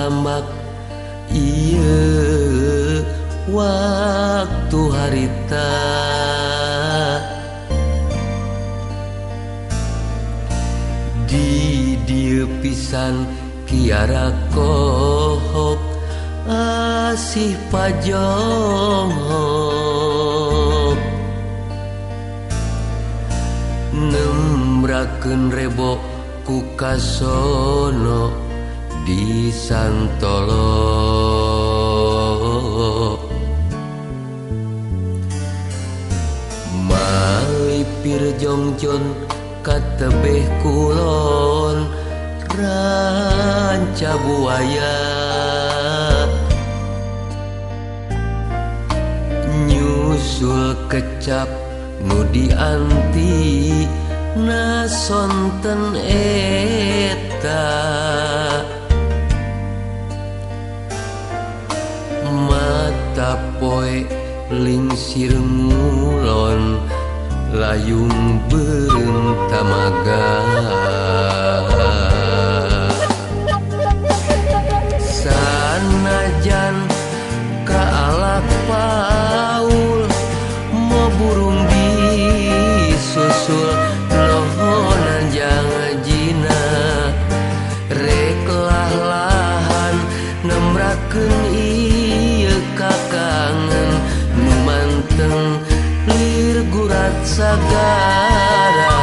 lambak ieu waktu harita di dieu pisan kiara kohok asih pajong nembrakeun rebo ku kasono di Santolo malipir jongjon katebeh kulon ranca buaya nyusul kecap nu dianti nasonten eta mata poe lingsir ngulon layung beureum tamaga sanajan kaalak paul mau burung disusul nohonan jangjina reklah lahan nembrakeun ieu kakangen nu manteng lir gurat sagara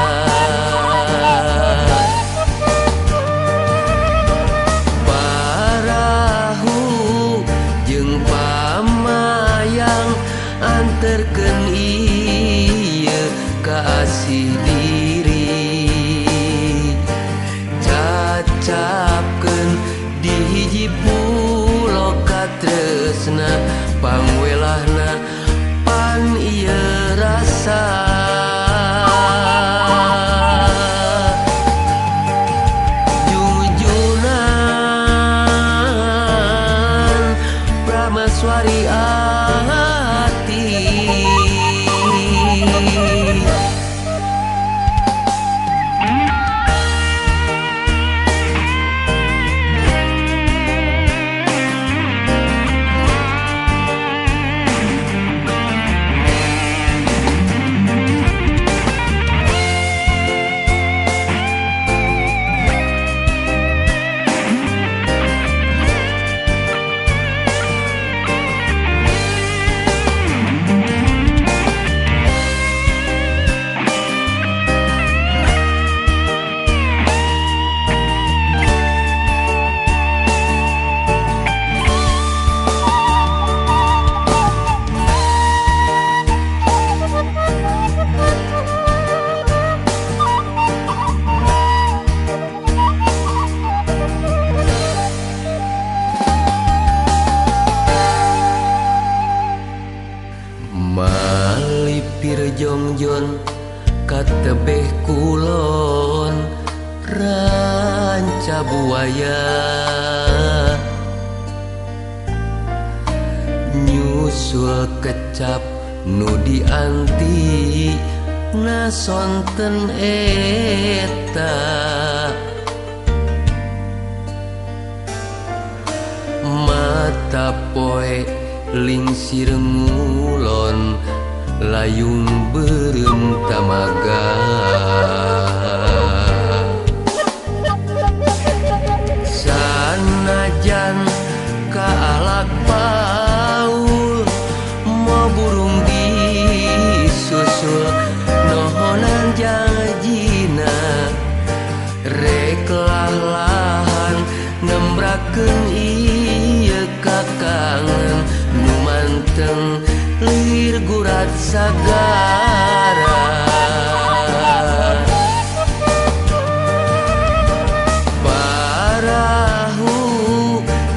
parahu jeung pamayang anterkeun ieu kaasih diri cacapkeun di hiji pulo katresna pangwelahna pan ieu rasa jujunan pramaswari ati malipir jongjon katebeh kulon ranca buaya nyusul kecap nu dianti nasonten eta mata poe lingsir ngulon layung beureum tamaga sanajan kaalak paul mau burung disusul nohonan janjina reklah lahan nembrakeun ieu kakangen nu manteng lir gurat sagara parahu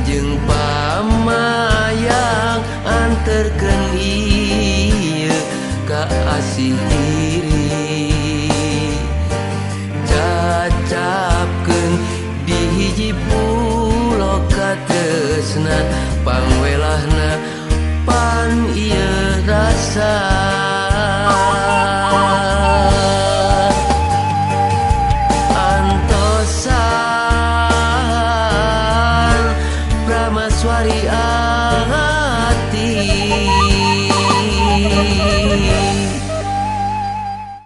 jeung pamayang anterkeun ieu kaasih diri cacapkeun di hiji pulo katresna pangwelahna pan ieu rasa antosan suari hati